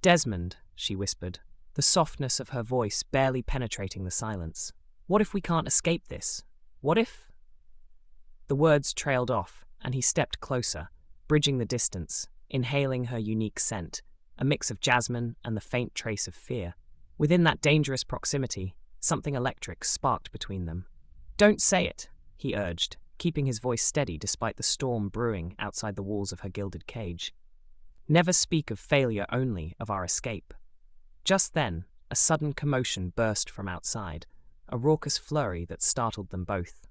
Desmond, she whispered, the softness of her voice barely penetrating the silence. What if we can't escape this? What if? The words trailed off, and he stepped closer, bridging the distance, inhaling her unique scent, a mix of jasmine and the faint trace of fear. Within that dangerous proximity, something electric sparked between them. Don't say it, he urged, keeping his voice steady despite the storm brewing outside the walls of her gilded cage. Never speak of failure, only of our escape. Just then, a sudden commotion burst from outside, a raucous flurry that startled them both.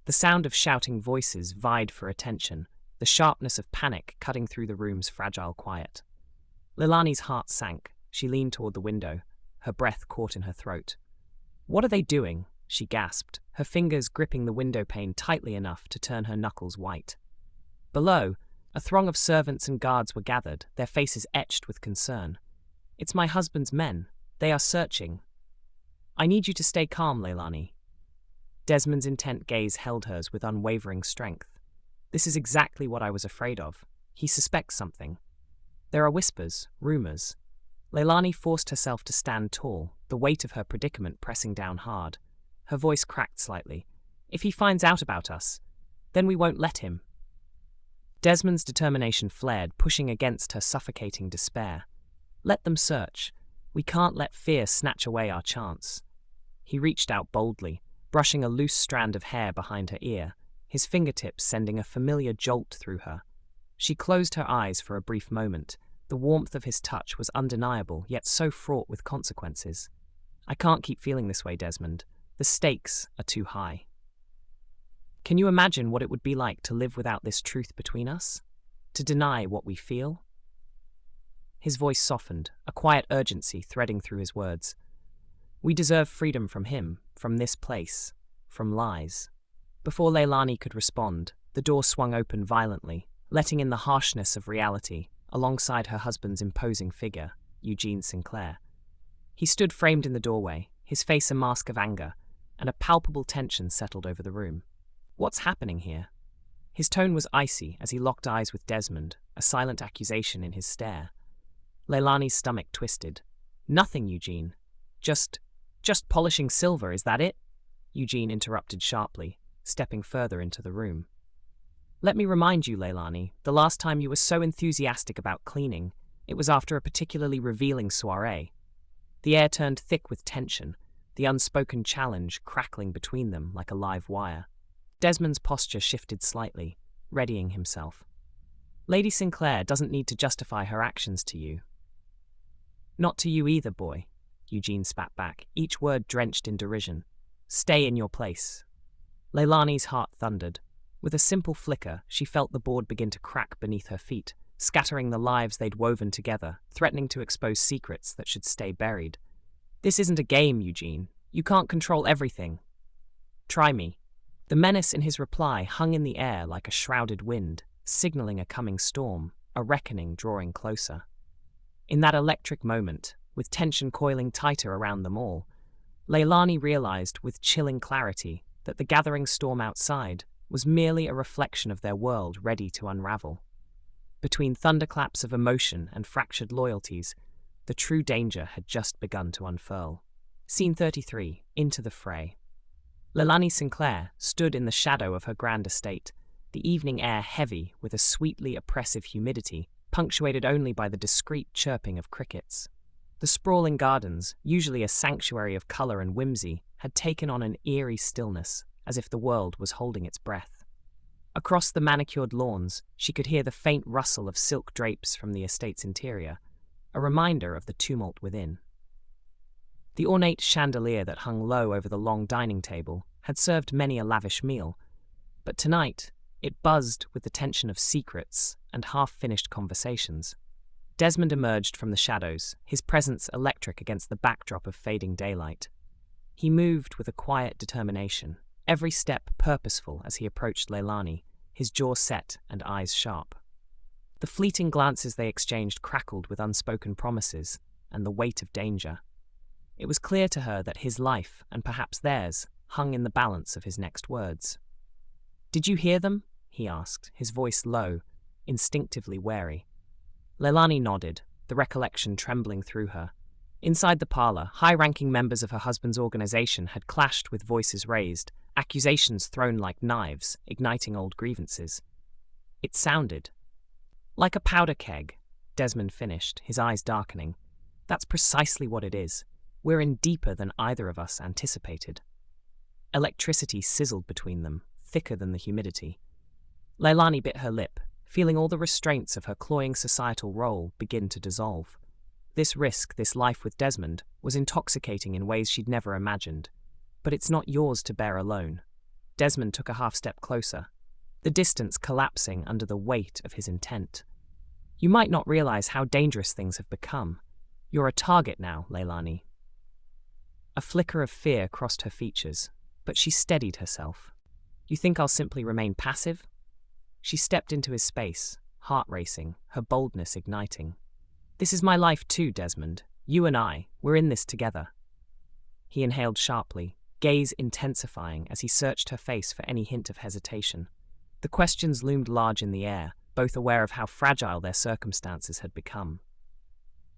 The sound of shouting voices vied for attention, the sharpness of panic cutting through the room's fragile quiet. Laelani's heart sank. She leaned toward the window, her breath caught in her throat. What are they doing? She gasped, her fingers gripping the window pane tightly enough to turn her knuckles white. Below, a throng of servants and guards were gathered, their faces etched with concern. It's my husband's men. They are searching. I need you to stay calm, Laelani. Desmond's intent gaze held hers with unwavering strength. This is exactly what I was afraid of. He suspects something. There are whispers, rumors. Laelani forced herself to stand tall, the weight of her predicament pressing down hard. Her voice cracked slightly. If he finds out about us, then we won't let him. Desmond's determination flared, pushing against her suffocating despair. Let them search. We can't let fear snatch away our chance. He reached out boldly, brushing a loose strand of hair behind her ear, his fingertips sending a familiar jolt through her. She closed her eyes for a brief moment. The warmth of his touch was undeniable, yet so fraught with consequences. I can't keep feeling this way, Desmond. The stakes are too high. Can you imagine what it would be like to live without this truth between us? To deny what we feel? His voice softened, a quiet urgency threading through his words. We deserve freedom from him, from this place, from lies. Before Laelani could respond, the door swung open violently, letting in the harshness of reality, alongside her husband's imposing figure, Eugene Sinclair. He stood framed in the doorway, his face a mask of anger, and a palpable tension settled over the room. What's happening here? His tone was icy as he locked eyes with Desmond, a silent accusation in his stare. Laelani's stomach twisted. Nothing, Eugene. Just polishing silver, is that it? Eugene interrupted sharply, stepping further into the room. Let me remind you, Laelani, the last time you were so enthusiastic about cleaning, it was after a particularly revealing soiree. The air turned thick with tension, the unspoken challenge crackling between them like a live wire. Desmond's posture shifted slightly, readying himself. Lady Sinclair doesn't need to justify her actions to you. Not to you either, boy, Eugene spat back, each word drenched in derision. Stay in your place. Laelani's heart thundered. With a simple flicker, she felt the board begin to crack beneath her feet, scattering the lives they'd woven together, threatening to expose secrets that should stay buried. This isn't a game, Eugene. You can't control everything. Try me. The menace in his reply hung in the air like a shrouded wind, signaling a coming storm, a reckoning drawing closer. In that electric moment, with tension coiling tighter around them all, Laelani realized with chilling clarity that the gathering storm outside was merely a reflection of their world ready to unravel. Between thunderclaps of emotion and fractured loyalties, the true danger had just begun to unfurl. Scene 33, Into the Fray. Laelani Sinclair stood in the shadow of her grand estate, the evening air heavy with a sweetly oppressive humidity, punctuated only by the discreet chirping of crickets. The sprawling gardens, usually a sanctuary of colour and whimsy, had taken on an eerie stillness, as if the world was holding its breath. Across the manicured lawns, she could hear the faint rustle of silk drapes from the estate's interior, a reminder of the tumult within. The ornate chandelier that hung low over the long dining table had served many a lavish meal, but tonight it buzzed with the tension of secrets and half-finished conversations. Desmond emerged from the shadows, his presence electric against the backdrop of fading daylight. He moved with a quiet determination, every step purposeful as he approached Laelani, his jaw set and eyes sharp. The fleeting glances they exchanged crackled with unspoken promises and the weight of danger. It was clear to her that his life, and perhaps theirs, hung in the balance of his next words. "Did you hear them?" he asked, his voice low, instinctively wary. Laelani nodded, the recollection trembling through her. Inside the parlor, high-ranking members of her husband's organization had clashed with voices raised, accusations thrown like knives, igniting old grievances. It sounded like a powder keg, Desmond finished, his eyes darkening. That's precisely what it is. We're in deeper than either of us anticipated. Electricity sizzled between them, thicker than the humidity. Laelani bit her lip, feeling all the restraints of her cloying societal role begin to dissolve. This risk, this life with Desmond, was intoxicating in ways she'd never imagined. But it's not yours to bear alone. Desmond took a half-step closer, the distance collapsing under the weight of his intent. You might not realize how dangerous things have become. You're a target now, Laelani. A flicker of fear crossed her features, but she steadied herself. You think I'll simply remain passive? She stepped into his space, heart racing, her boldness igniting. This is my life too, Desmond. You and I, we're in this together. He inhaled sharply, gaze intensifying as he searched her face for any hint of hesitation. The questions loomed large in the air, both aware of how fragile their circumstances had become.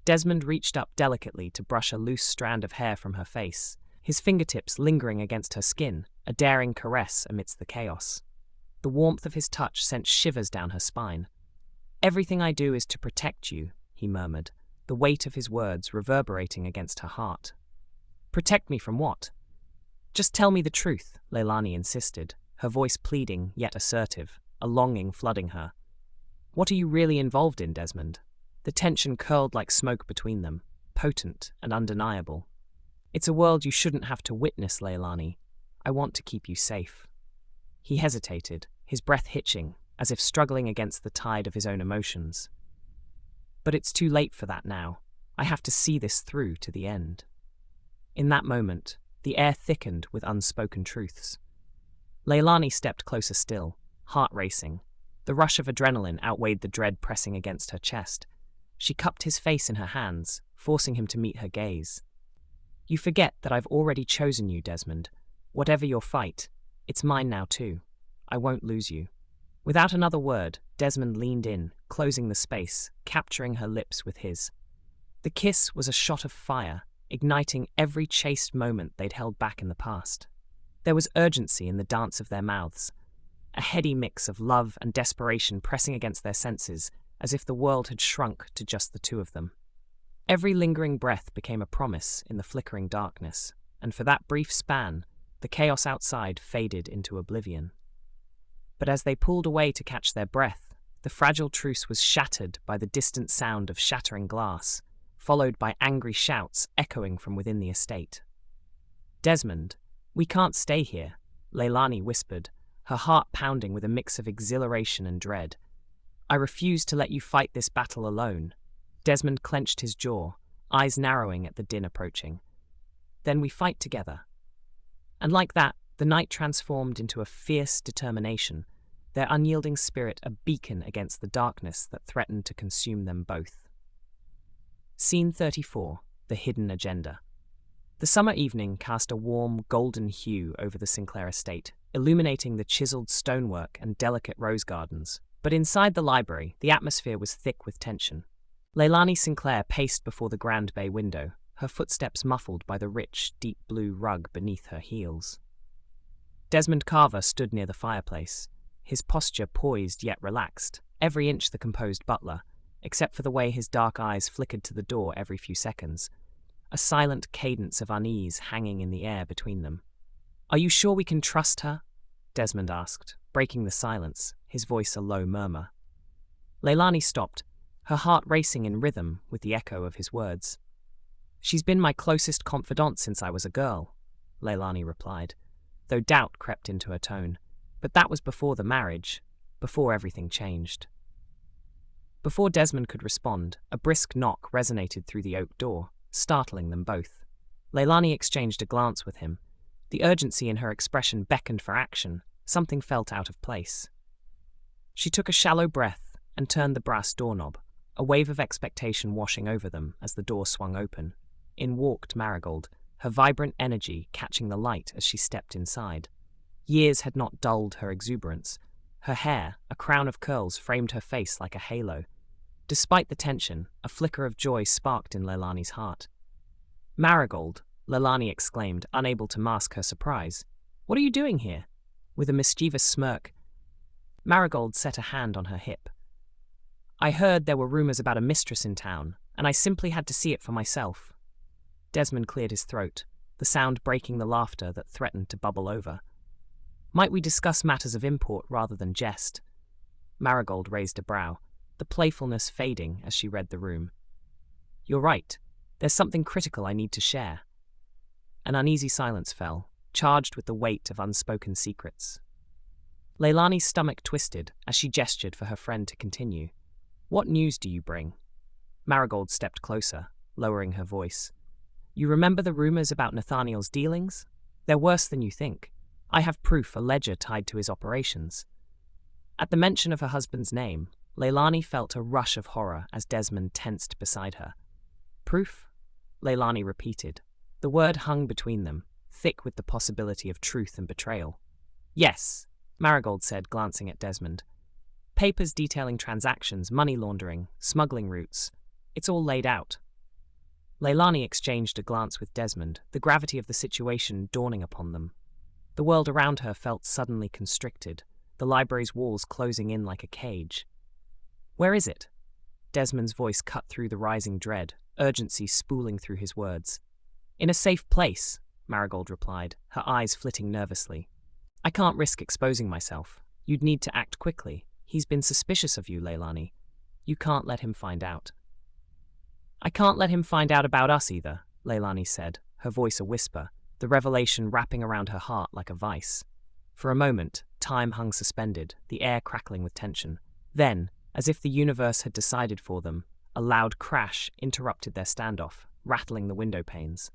Desmond reached up delicately to brush a loose strand of hair from her face, his fingertips lingering against her skin, a daring caress amidst the chaos. The warmth of his touch sent shivers down her spine. Everything I do is to protect you, he murmured, the weight of his words reverberating against her heart. Protect me from what? Just tell me the truth, Laelani insisted, her voice pleading yet assertive, a longing flooding her. What are you really involved in, Desmond? The tension curled like smoke between them, potent and undeniable. It's a world you shouldn't have to witness, Laelani. I want to keep you safe. He hesitated, his breath hitching, as if struggling against the tide of his own emotions. But it's too late for that now. I have to see this through to the end. In that moment, the air thickened with unspoken truths. Laelani stepped closer still, heart racing. The rush of adrenaline outweighed the dread pressing against her chest. She cupped his face in her hands, forcing him to meet her gaze. You forget that I've already chosen you, Desmond. Whatever your fight, it's mine now too. I won't lose you. Without another word, Desmond leaned in, closing the space, capturing her lips with his. The kiss was a shot of fire, igniting every chaste moment they'd held back in the past. There was urgency in the dance of their mouths, a heady mix of love and desperation pressing against their senses, as if the world had shrunk to just the two of them. Every lingering breath became a promise in the flickering darkness, and for that brief span, the chaos outside faded into oblivion. But as they pulled away to catch their breath, the fragile truce was shattered by the distant sound of shattering glass, followed by angry shouts echoing from within the estate. Desmond, we can't stay here, Laelani whispered, her heart pounding with a mix of exhilaration and dread. I refuse to let you fight this battle alone. Desmond clenched his jaw, eyes narrowing at the din approaching. Then we fight together. And like that, the night transformed into a fierce determination, their unyielding spirit a beacon against the darkness that threatened to consume them both. Scene 34, The Hidden Agenda. The summer evening cast a warm, golden hue over the Sinclair estate, illuminating the chiseled stonework and delicate rose gardens. But inside the library, the atmosphere was thick with tension. Laelani Sinclair paced before the grand bay window, her footsteps muffled by the rich, deep blue rug beneath her heels. Desmond Carver stood near the fireplace, his posture poised yet relaxed, every inch the composed butler, except for the way his dark eyes flickered to the door every few seconds, a silent cadence of unease hanging in the air between them. Are you sure we can trust her? Desmond asked, breaking the silence, his voice a low murmur. Laelani stopped, her heart racing in rhythm with the echo of his words. She's been my closest confidant since I was a girl, Laelani replied, though doubt crept into her tone. But that was before the marriage, before everything changed. Before Desmond could respond, a brisk knock resonated through the oak door, startling them both. Laelani exchanged a glance with him. The urgency in her expression beckoned for action, something felt out of place. She took a shallow breath and turned the brass doorknob, a wave of expectation washing over them as the door swung open. In walked Marigold, her vibrant energy catching the light as she stepped inside. Years had not dulled her exuberance. Her hair, a crown of curls, framed her face like a halo. Despite the tension, a flicker of joy sparked in Laelani's heart. "Marigold," Laelani exclaimed, unable to mask her surprise. "What are you doing here?" With a mischievous smirk, Marigold set a hand on her hip. "I heard there were rumors about a mistress in town, and I simply had to see it for myself." Desmond cleared his throat, the sound breaking the laughter that threatened to bubble over. "Might we discuss matters of import rather than jest?" Marigold raised a brow, the playfulness fading as she read the room. "You're right. There's something critical I need to share." An uneasy silence fell, charged with the weight of unspoken secrets. Laelani's stomach twisted as she gestured for her friend to continue. "What news do you bring?" Marigold stepped closer, lowering her voice. "You remember the rumors about Nathaniel's dealings? They're worse than you think. I have proof, a ledger tied to his operations." At the mention of her husband's name, Laelani felt a rush of horror as Desmond tensed beside her. "Proof?" Laelani repeated. The word hung between them, thick with the possibility of truth and betrayal. "Yes," Marigold said, glancing at Desmond. "Papers detailing transactions, money laundering, smuggling routes. It's all laid out." Laelani exchanged a glance with Desmond, the gravity of the situation dawning upon them. The world around her felt suddenly constricted, the library's walls closing in like a cage. "Where is it?" Desmond's voice cut through the rising dread, urgency spooling through his words. "In a safe place," Marigold replied, her eyes flitting nervously. "I can't risk exposing myself. You'd need to act quickly. He's been suspicious of you, Laelani. You can't let him find out." "I can't let him find out about us either," Laelani said, her voice a whisper, the revelation wrapping around her heart like a vice. For a moment, time hung suspended, the air crackling with tension. Then, as if the universe had decided for them, a loud crash interrupted their standoff, rattling the window panes.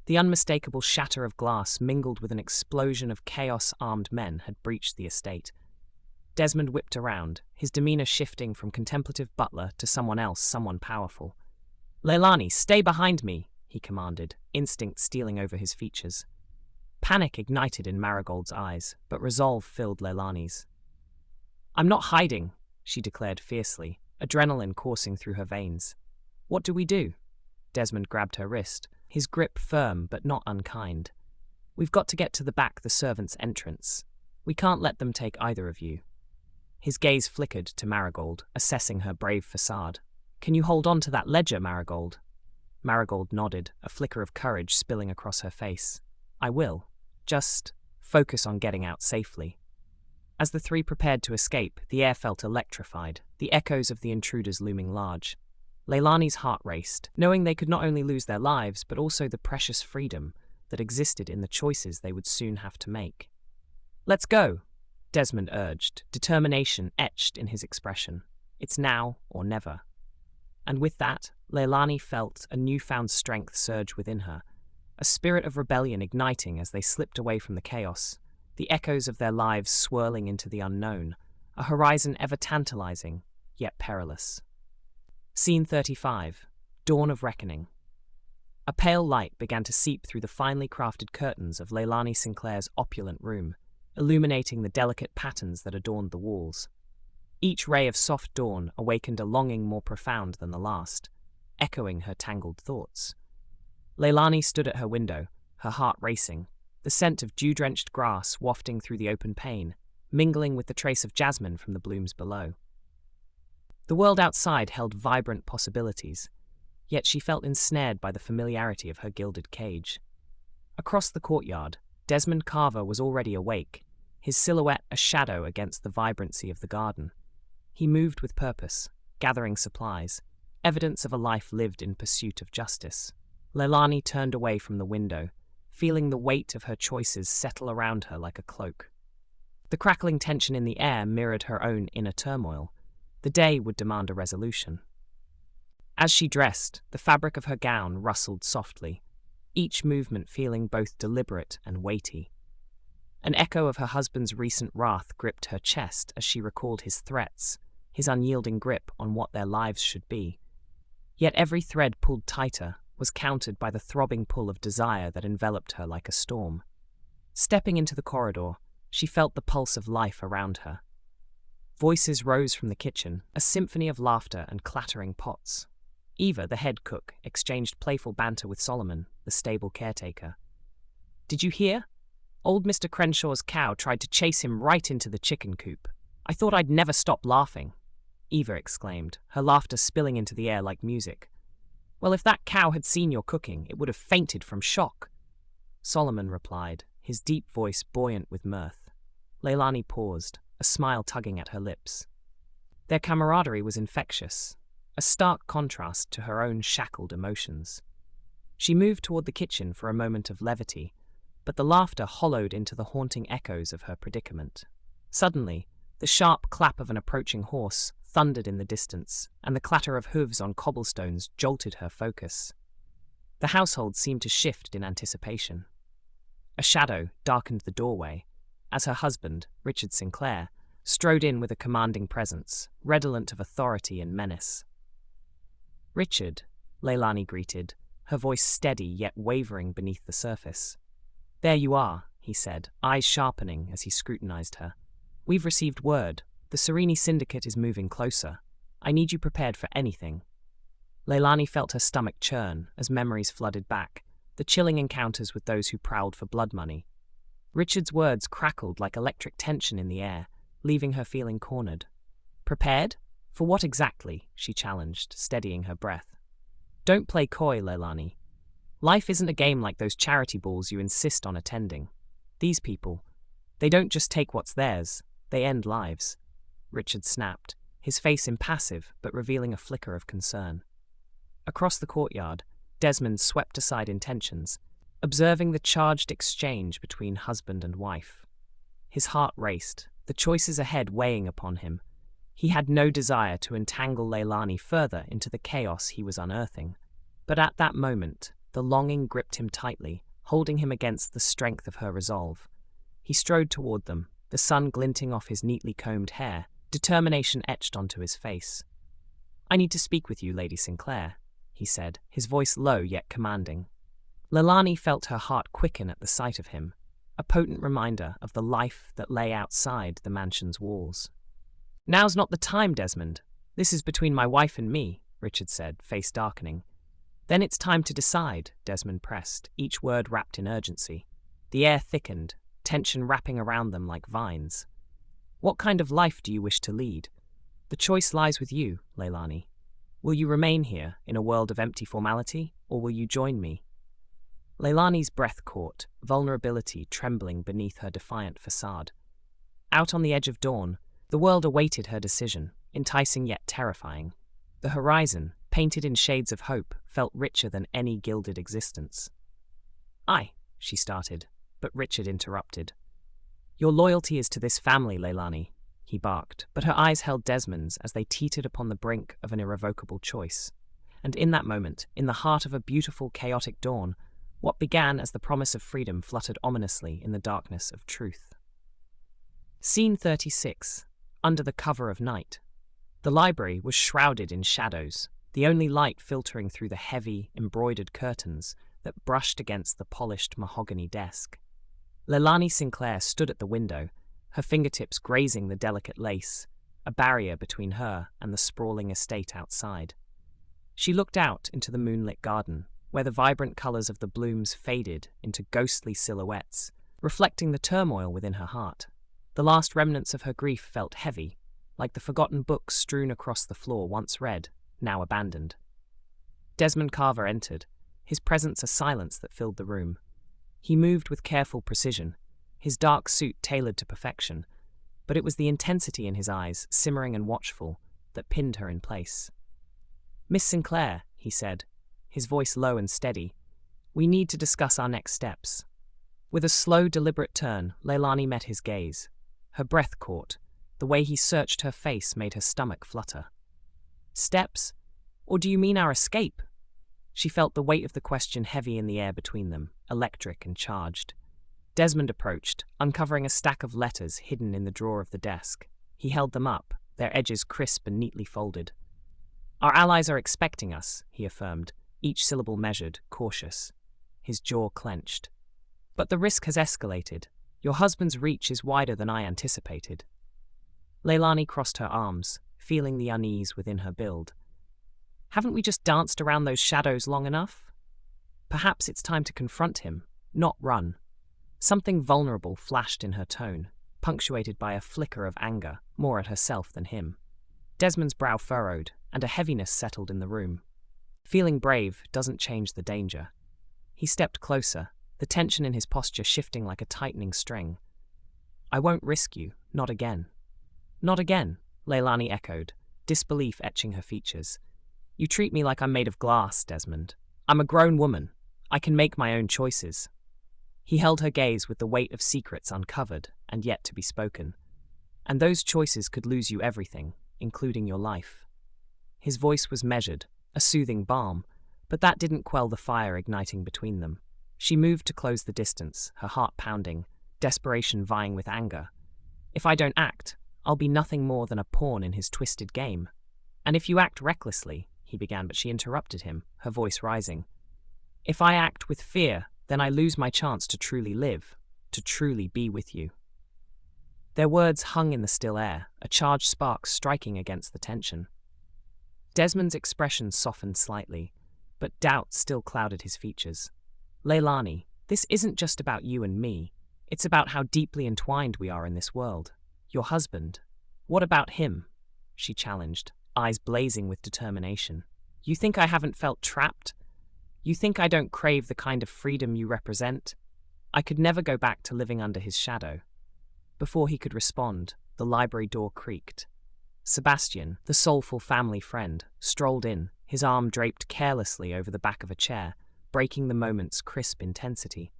The unmistakable shatter of glass mingled with an explosion of chaos-armed men had breached the estate. Desmond whipped around, his demeanor shifting from contemplative butler to someone else, someone powerful. "Laelani, stay behind me," he commanded, instinct stealing over his features. Panic ignited in Marigold's eyes, but resolve filled Laelani's. "I'm not hiding," she declared fiercely, adrenaline coursing through her veins. "What do we do?" Desmond grabbed her wrist, his grip firm but not unkind. "We've got to get to the back, the servants' entrance. We can't let them take either of you." His gaze flickered to Marigold, assessing her brave facade. "Can you hold on to that ledger, Marigold?" Marigold nodded, a flicker of courage spilling across her face. "I will. Just focus on getting out safely." As the three prepared to escape, the air felt electrified, the echoes of the intruders looming large. Laelani's heart raced, knowing they could not only lose their lives, but also the precious freedom that existed in the choices they would soon have to make. "Let's go," Desmond urged, determination etched in his expression. "It's now or never." And with that, Laelani felt a newfound strength surge within her, a spirit of rebellion igniting as they slipped away from the chaos, the echoes of their lives swirling into the unknown, a horizon ever tantalizing, yet perilous. Scene 35. Dawn of Reckoning. A pale light began to seep through the finely crafted curtains of Laelani Sinclair's opulent room, illuminating the delicate patterns that adorned the walls. Each ray of soft dawn awakened a longing more profound than the last, echoing her tangled thoughts. Laelani stood at her window, her heart racing, the scent of dew-drenched grass wafting through the open pane, mingling with the trace of jasmine from the blooms below. The world outside held vibrant possibilities, yet she felt ensnared by the familiarity of her gilded cage. Across the courtyard, Desmond Carver was already awake, his silhouette a shadow against the vibrancy of the garden. He moved with purpose, gathering supplies, evidence of a life lived in pursuit of justice. Laelani turned away from the window, feeling the weight of her choices settle around her like a cloak. The crackling tension in the air mirrored her own inner turmoil. The day would demand a resolution. As she dressed, the fabric of her gown rustled softly, each movement feeling both deliberate and weighty. An echo of her husband's recent wrath gripped her chest as she recalled his threats, his unyielding grip on what their lives should be. Yet every thread pulled tighter was countered by the throbbing pull of desire that enveloped her like a storm. Stepping into the corridor, she felt the pulse of life around her. Voices rose from the kitchen, a symphony of laughter and clattering pots. Eva, the head cook, exchanged playful banter with Solomon, the stable caretaker. "Did you hear? Old Mr. Crenshaw's cow tried to chase him right into the chicken coop. I thought I'd never stop laughing," Eva exclaimed, her laughter spilling into the air like music. "Well, if that cow had seen your cooking, it would have fainted from shock," Solomon replied, his deep voice buoyant with mirth. Laelani paused, a smile tugging at her lips. Their camaraderie was infectious, a stark contrast to her own shackled emotions. She moved toward the kitchen for a moment of levity, but the laughter hollowed into the haunting echoes of her predicament. Suddenly, the sharp clap of an approaching horse thundered in the distance, and the clatter of hooves on cobblestones jolted her focus. The household seemed to shift in anticipation. A shadow darkened the doorway, as her husband, Richard Sinclair, strode in with a commanding presence, redolent of authority and menace. "Richard," Laelani greeted, her voice steady yet wavering beneath the surface. "There you are," he said, eyes sharpening as he scrutinized her. "We've received word. The Sereni Syndicate is moving closer. I need you prepared for anything." Laelani felt her stomach churn as memories flooded back, the chilling encounters with those who prowled for blood money. Richard's words crackled like electric tension in the air, leaving her feeling cornered. "Prepared? For what exactly?" she challenged, steadying her breath. "Don't play coy, Laelani. Life isn't a game like those charity balls you insist on attending. These people, they don't just take what's theirs, they end lives." Richard snapped, his face impassive but revealing a flicker of concern. Across the courtyard, Desmond swept aside intentions, observing the charged exchange between husband and wife. His heart raced, the choices ahead weighing upon him. He had no desire to entangle Laelani further into the chaos he was unearthing. But at that moment, the longing gripped him tightly, holding him against the strength of her resolve. He strode toward them, the sun glinting off his neatly combed hair, determination etched onto his face. "I need to speak with you, Lady Sinclair," he said, his voice low yet commanding. Laelani felt her heart quicken at the sight of him, a potent reminder of the life that lay outside the mansion's walls. "Now's not the time, Desmond. This is between my wife and me," Richard said, face darkening. "Then it's time to decide," Desmond pressed, each word wrapped in urgency. The air thickened, tension wrapping around them like vines. "What kind of life do you wish to lead? The choice lies with you, Laelani. Will you remain here, in a world of empty formality, or will you join me?" Laelani's breath caught, vulnerability trembling beneath her defiant facade. Out on the edge of dawn, the world awaited her decision, enticing yet terrifying. The horizon, painted in shades of hope, felt richer than any gilded existence. "Aye," she started, but Richard interrupted. "Your loyalty is to this family, Laelani," he barked, but her eyes held Desmond's as they teetered upon the brink of an irrevocable choice. And in that moment, in the heart of a beautiful, chaotic dawn, what began as the promise of freedom fluttered ominously in the darkness of truth. Scene 36. Under the cover of night. The library was shrouded in shadows, the only light filtering through the heavy, embroidered curtains that brushed against the polished mahogany desk. Laelani Sinclair stood at the window, her fingertips grazing the delicate lace, a barrier between her and the sprawling estate outside. She looked out into the moonlit garden, where the vibrant colours of the blooms faded into ghostly silhouettes, reflecting the turmoil within her heart. The last remnants of her grief felt heavy, like the forgotten books strewn across the floor once read, now abandoned. Desmond Carver entered, his presence a silence that filled the room. He moved with careful precision, his dark suit tailored to perfection, but it was the intensity in his eyes, simmering and watchful, that pinned her in place. "Miss Sinclair," he said, his voice low and steady, "we need to discuss our next steps." With a slow, deliberate turn, Laelani met his gaze. Her breath caught. The way he searched her face made her stomach flutter. "Steps? Or do you mean our escape?" She felt the weight of the question heavy in the air between them, electric and charged. Desmond approached, uncovering a stack of letters hidden in the drawer of the desk. He held them up, their edges crisp and neatly folded. "Our allies are expecting us," he affirmed, each syllable measured, cautious. His jaw clenched. "But the risk has escalated. Your husband's reach is wider than I anticipated." Laelani crossed her arms, feeling the unease within her build. Haven't we just danced around those shadows long enough? Perhaps it's time to confront him, not run. Something vulnerable flashed in her tone, punctuated by a flicker of anger, more at herself than him. Desmond's brow furrowed, and a heaviness settled in the room. Feeling brave doesn't change the danger. He stepped closer, the tension in his posture shifting like a tightening string. I won't risk you, not again. Not again, Laelani echoed, disbelief etching her features. You treat me like I'm made of glass, Desmond. I'm a grown woman. I can make my own choices. He held her gaze with the weight of secrets uncovered and yet to be spoken. And those choices could lose you everything, including your life. His voice was measured, a soothing balm, but that didn't quell the fire igniting between them. She moved to close the distance, her heart pounding, desperation vying with anger. If I don't act, I'll be nothing more than a pawn in his twisted game. And if you act recklessly, he began, but she interrupted him, her voice rising. If I act with fear, then I lose my chance to truly live, to truly be with you. Their words hung in the still air, a charged spark striking against the tension. Desmond's expression softened slightly, but doubt still clouded his features. Laelani, this isn't just about you and me. It's about how deeply entwined we are in this world. Your husband. What about him? She challenged, eyes blazing with determination. You think I haven't felt trapped? You think I don't crave the kind of freedom you represent? I could never go back to living under his shadow. Before he could respond, the library door creaked. Sebastian, the soulful family friend, strolled in, his arm draped carelessly over the back of a chair, breaking the moment's crisp intensity.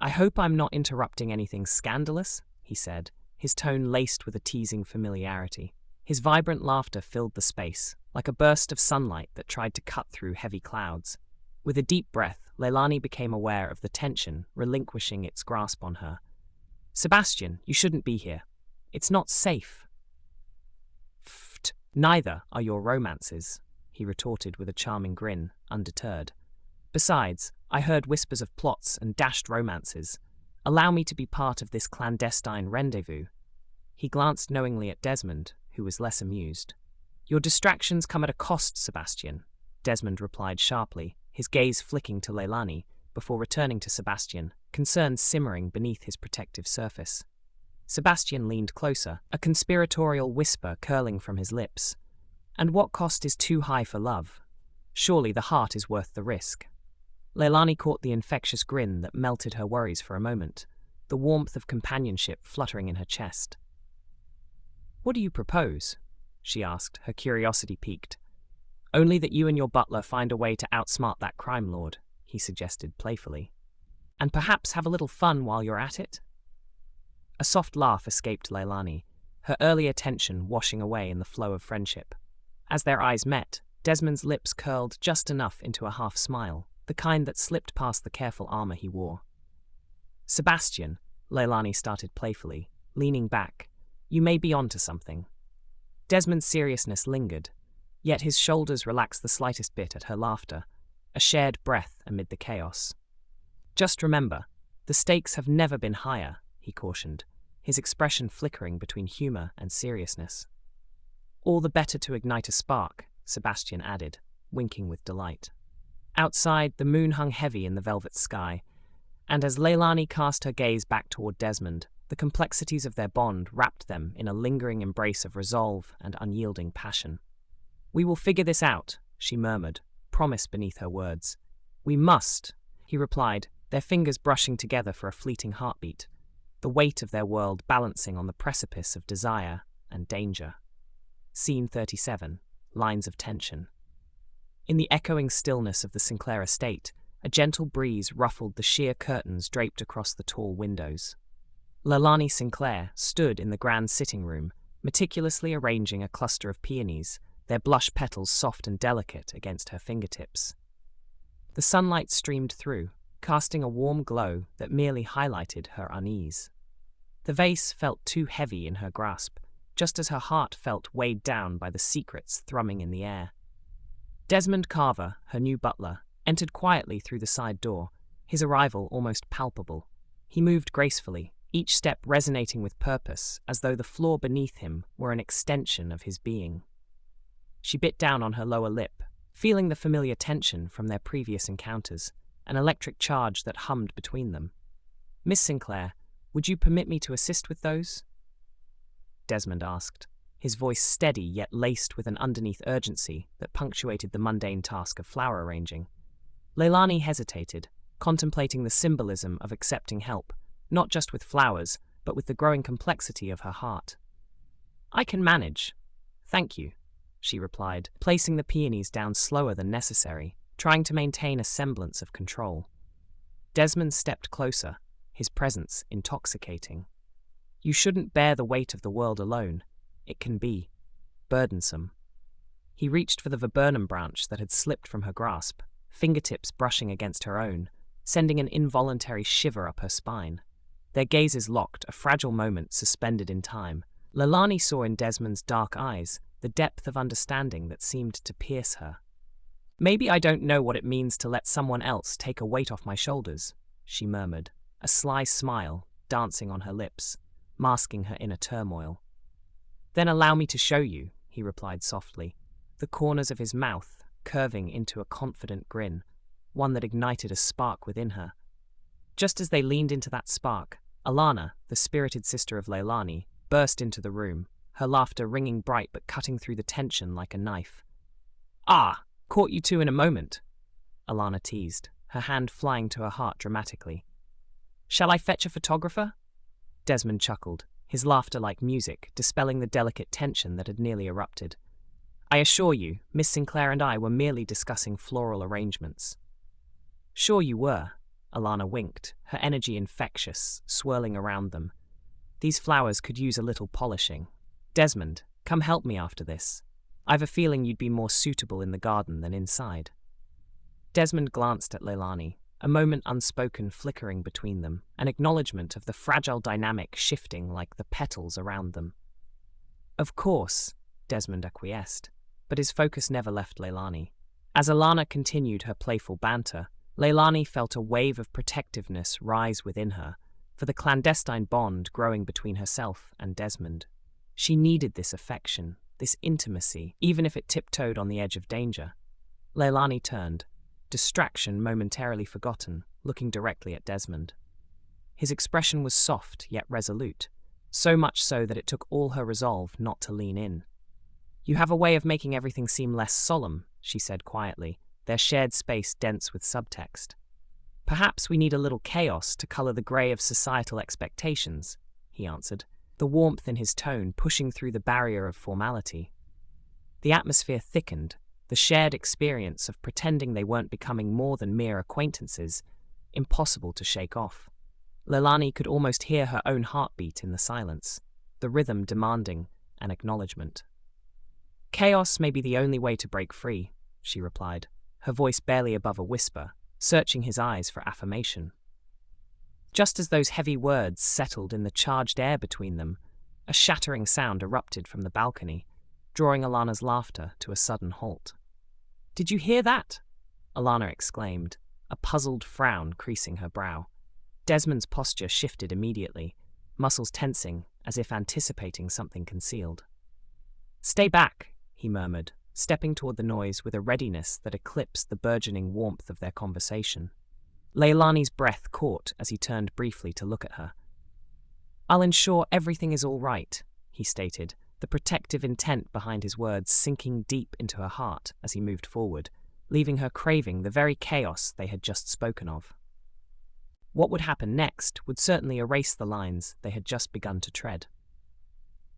I hope I'm not interrupting anything scandalous, he said, his tone laced with a teasing familiarity. His vibrant laughter filled the space, like a burst of sunlight that tried to cut through heavy clouds. With a deep breath, Laelani became aware of the tension relinquishing its grasp on her. Sebastian, you shouldn't be here. It's not safe. Pfft, neither are your romances, he retorted with a charming grin, undeterred. Besides, I heard whispers of plots and dashed romances. Allow me to be part of this clandestine rendezvous. He glanced knowingly at Desmond, who was less amused. Your distractions come at a cost, Sebastian, Desmond replied sharply, his gaze flicking to Laelani, before returning to Sebastian, concern simmering beneath his protective surface. Sebastian leaned closer, a conspiratorial whisper curling from his lips. And what cost is too high for love? Surely the heart is worth the risk. Laelani caught the infectious grin that melted her worries for a moment, the warmth of companionship fluttering in her chest. What do you propose? She asked, her curiosity piqued. Only that you and your butler find a way to outsmart that crime lord, he suggested playfully. And perhaps have a little fun while you're at it? A soft laugh escaped Laelani, her earlier tension washing away in the flow of friendship. As their eyes met, Desmond's lips curled just enough into a half smile, the kind that slipped past the careful armor he wore. Sebastian, Laelani started playfully, leaning back, you may be onto something. Desmond's seriousness lingered, yet his shoulders relaxed the slightest bit at her laughter, a shared breath amid the chaos. Just remember, the stakes have never been higher, he cautioned, his expression flickering between humor and seriousness. All the better to ignite a spark, Sebastian added, winking with delight. Outside, the moon hung heavy in the velvet sky, and as Laelani cast her gaze back toward Desmond, the complexities of their bond wrapped them in a lingering embrace of resolve and unyielding passion. We will figure this out, she murmured, promise beneath her words. We must, he replied, their fingers brushing together for a fleeting heartbeat, the weight of their world balancing on the precipice of desire and danger. Scene 37, Lines of Tension. In the echoing stillness of the Sinclair estate, a gentle breeze ruffled the sheer curtains draped across the tall windows. Laelani Sinclair stood in the grand sitting room, meticulously arranging a cluster of peonies, their blush petals soft and delicate against her fingertips. The sunlight streamed through, casting a warm glow that merely highlighted her unease. The vase felt too heavy in her grasp, just as her heart felt weighed down by the secrets thrumming in the air. Desmond Carver, her new butler, entered quietly through the side door, his arrival almost palpable. He moved gracefully, each step resonating with purpose, as though the floor beneath him were an extension of his being. She bit down on her lower lip, feeling the familiar tension from their previous encounters, an electric charge that hummed between them. "Miss Sinclair, would you permit me to assist with those?" Desmond asked, his voice steady yet laced with an underneath urgency that punctuated the mundane task of flower arranging. Laelani hesitated, contemplating the symbolism of accepting help, not just with flowers, but with the growing complexity of her heart. "I can manage. Thank you," she replied, placing the peonies down slower than necessary, trying to maintain a semblance of control. Desmond stepped closer, his presence intoxicating. "You shouldn't bear the weight of the world alone. It can be burdensome." He reached for the viburnum branch that had slipped from her grasp, fingertips brushing against her own, sending an involuntary shiver up her spine. Their gazes locked, a fragile moment suspended in time. Laelani saw in Desmond's dark eyes the depth of understanding that seemed to pierce her. "Maybe I don't know what it means to let someone else take a weight off my shoulders," she murmured, a sly smile dancing on her lips, masking her inner turmoil. "Then allow me to show you," he replied softly, the corners of his mouth curving into a confident grin, one that ignited a spark within her. Just as they leaned into that spark, Alana, the spirited sister of Laelani, burst into the room, her laughter ringing bright but cutting through the tension like a knife. "Ah, caught you two in a moment," Alana teased, her hand flying to her heart dramatically. "Shall I fetch a photographer?" Desmond chuckled, his laughter like music, dispelling the delicate tension that had nearly erupted. "I assure you, Miss Sinclair and I were merely discussing floral arrangements." "Sure you were," Alana winked, her energy infectious, swirling around them. "These flowers could use a little polishing. Desmond, come help me after this. I've a feeling you'd be more suitable in the garden than inside." Desmond glanced at Laelani, a moment unspoken flickering between them, an acknowledgement of the fragile dynamic shifting like the petals around them. "Of course," Desmond acquiesced, but his focus never left Laelani. As Alana continued her playful banter, Laelani felt a wave of protectiveness rise within her, for the clandestine bond growing between herself and Desmond. She needed this affection, this intimacy, even if it tiptoed on the edge of danger. Laelani turned, distraction momentarily forgotten, looking directly at Desmond. His expression was soft yet resolute, so much so that it took all her resolve not to lean in. "You have a way of making everything seem less solemn," she said quietly, their shared space dense with subtext. "Perhaps we need a little chaos to color the gray of societal expectations," he answered, the warmth in his tone pushing through the barrier of formality. The atmosphere thickened, the shared experience of pretending they weren't becoming more than mere acquaintances, impossible to shake off. Laelani could almost hear her own heartbeat in the silence, the rhythm demanding an acknowledgement. "Chaos may be the only way to break free," she replied, her voice barely above a whisper, searching his eyes for affirmation. Just as those heavy words settled in the charged air between them, a shattering sound erupted from the balcony, drawing Alana's laughter to a sudden halt. "Did you hear that?" Alana exclaimed, a puzzled frown creasing her brow. Desmond's posture shifted immediately, muscles tensing as if anticipating something concealed. "Stay back," he murmured, stepping toward the noise with a readiness that eclipsed the burgeoning warmth of their conversation. Laelani's breath caught as he turned briefly to look at her. "I'll ensure everything is all right," he stated, the protective intent behind his words sinking deep into her heart as he moved forward, leaving her craving the very chaos they had just spoken of. What would happen next would certainly erase the lines they had just begun to tread.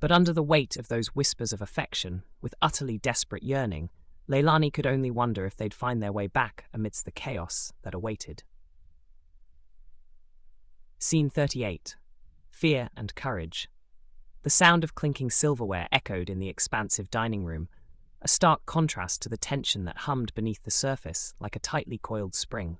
But under the weight of those whispers of affection, with utterly desperate yearning, Laelani could only wonder if they'd find their way back amidst the chaos that awaited. Scene 38. Fear and Courage. The sound of clinking silverware echoed in the expansive dining room, a stark contrast to the tension that hummed beneath the surface like a tightly coiled spring.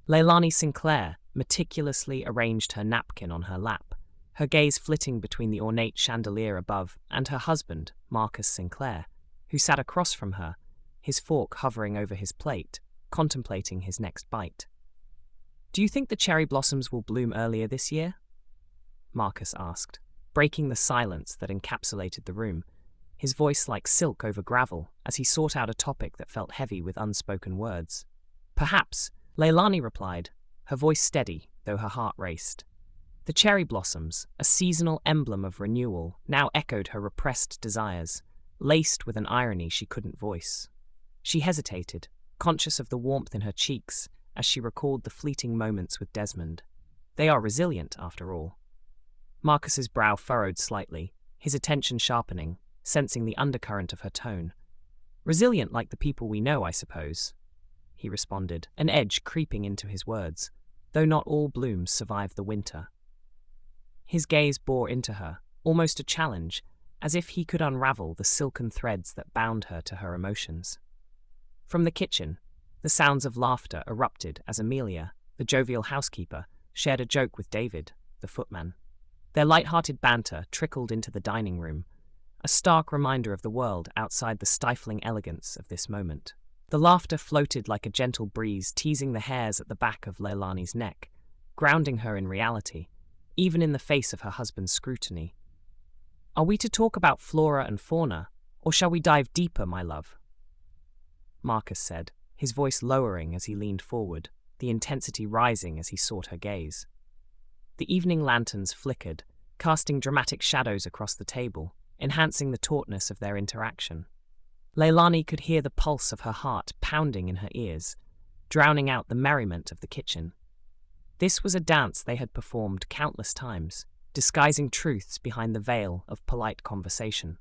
Laelani Sinclair meticulously arranged her napkin on her lap, her gaze flitting between the ornate chandelier above and her husband, Marcus Sinclair, who sat across from her, his fork hovering over his plate, contemplating his next bite. "Do you think the cherry blossoms will bloom earlier this year?" Marcus asked, breaking the silence that encapsulated the room, his voice like silk over gravel as he sought out a topic that felt heavy with unspoken words. Perhaps, Laelani replied, her voice steady, though her heart raced. The cherry blossoms, a seasonal emblem of renewal, now echoed her repressed desires, laced with an irony she couldn't voice. She hesitated, conscious of the warmth in her cheeks, as she recalled the fleeting moments with Desmond. They are resilient, after all. Marcus's brow furrowed slightly, his attention sharpening, sensing the undercurrent of her tone. Resilient like the people we know, I suppose, he responded, an edge creeping into his words, though not all blooms survive the winter. His gaze bore into her, almost a challenge, as if he could unravel the silken threads that bound her to her emotions. From the kitchen, the sounds of laughter erupted as Amelia, the jovial housekeeper, shared a joke with David, the footman. Their light-hearted banter trickled into the dining room, a stark reminder of the world outside the stifling elegance of this moment. The laughter floated like a gentle breeze, teasing the hairs at the back of Laelani's neck, grounding her in reality, even in the face of her husband's scrutiny. "Are we to talk about flora and fauna, or shall we dive deeper, my love?" Marcus said, his voice lowering as he leaned forward, the intensity rising as he sought her gaze. The evening lanterns flickered, casting dramatic shadows across the table, enhancing the tautness of their interaction. Laelani could hear the pulse of her heart pounding in her ears, drowning out the merriment of the kitchen. This was a dance they had performed countless times, disguising truths behind the veil of polite conversation.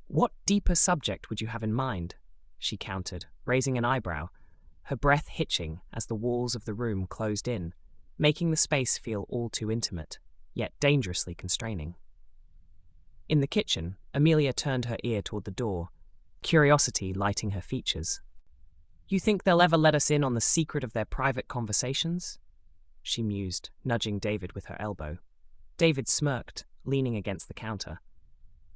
"What deeper subject would you have in mind?" she countered, raising an eyebrow, her breath hitching as the walls of the room closed in, making the space feel all too intimate, yet dangerously constraining. In the kitchen, Amelia turned her ear toward the door, curiosity lighting her features. "You think they'll ever let us in on the secret of their private conversations?" she mused, nudging David with her elbow. David smirked, leaning against the counter.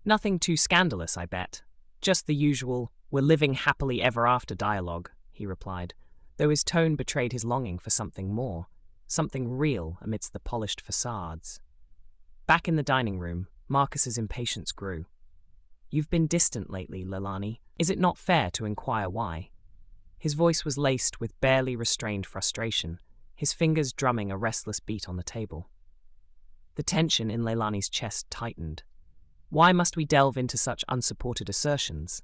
"Nothing too scandalous, I bet. Just the usual, we're living happily ever after dialogue," he replied, though his tone betrayed his longing for something more, something real amidst the polished facades. Back in the dining room, Marcus's impatience grew. "You've been distant lately, Laelani. Is it not fair to inquire why?" His voice was laced with barely restrained frustration, his fingers drumming a restless beat on the table. The tension in Laelani's chest tightened. Why must we delve into such unsupported assertions?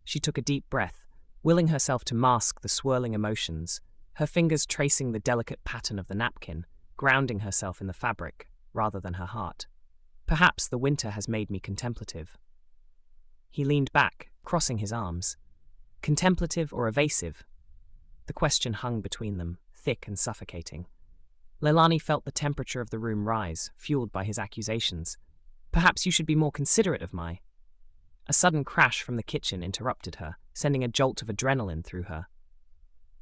She took a deep breath, willing herself to mask the swirling emotions, her fingers tracing the delicate pattern of the napkin, grounding herself in the fabric, rather than her heart. "Perhaps the winter has made me contemplative." He leaned back, crossing his arms. Contemplative or evasive? The question hung between them, thick and suffocating. Laelani felt the temperature of the room rise, fueled by his accusations. "Perhaps you should be more considerate of my—" A sudden crash from the kitchen interrupted her, sending a jolt of adrenaline through her.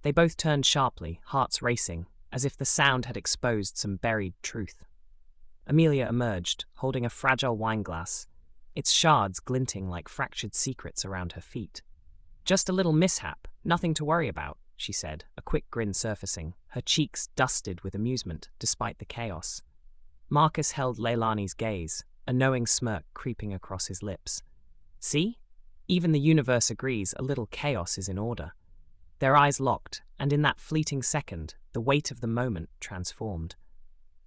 They both turned sharply, hearts racing, as if the sound had exposed some buried truth. Amelia emerged, holding a fragile wineglass, its shards glinting like fractured secrets around her feet. "Just a little mishap, nothing to worry about," she said, a quick grin surfacing, her cheeks dusted with amusement despite the chaos. Marcus held Laelani's gaze, a knowing smirk creeping across his lips. "See? Even the universe agrees a little chaos is in order." Their eyes locked, and in that fleeting second, the weight of the moment transformed.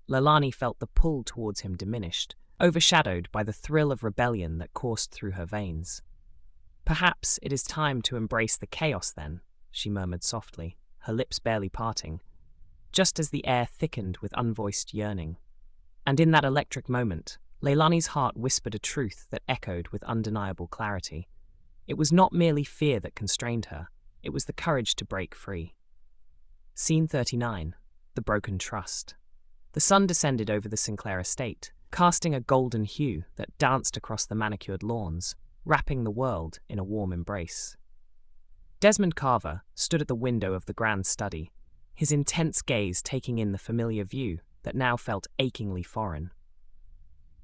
Laelani felt the pull towards him diminished, overshadowed by the thrill of rebellion that coursed through her veins. "Perhaps it is time to embrace the chaos then," she murmured softly, her lips barely parting, just as the air thickened with unvoiced yearning. And in that electric moment, Laelani's heart whispered a truth that echoed with undeniable clarity. It was not merely fear that constrained her, it was the courage to break free. Scene 39. The Broken Trust. The sun descended over the Sinclair estate, casting a golden hue that danced across the manicured lawns, wrapping the world in a warm embrace. Desmond Carver stood at the window of the grand study, his intense gaze taking in the familiar view that now felt achingly foreign.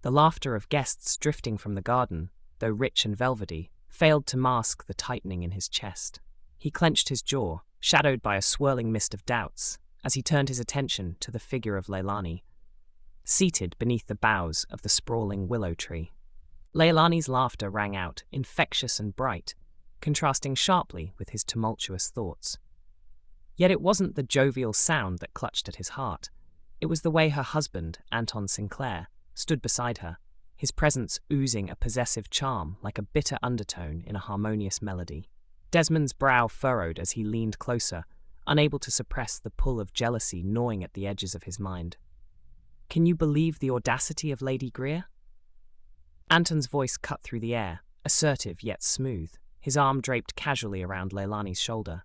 The laughter of guests drifting from the garden, though rich and velvety, failed to mask the tightening in his chest. He clenched his jaw, shadowed by a swirling mist of doubts, as he turned his attention to the figure of Laelani. seated beneath the boughs of the sprawling willow tree. Laelani's laughter rang out, infectious and bright, contrasting sharply with his tumultuous thoughts. Yet it wasn't the jovial sound that clutched at his heart. It was the way her husband, Anton Sinclair, stood beside her, his presence oozing a possessive charm like a bitter undertone in a harmonious melody. Desmond's brow furrowed as he leaned closer, unable to suppress the pull of jealousy gnawing at the edges of his mind. "Can you believe the audacity of Lady Greer?" Anton's voice cut through the air, assertive yet smooth, his arm draped casually around Laelani's shoulder.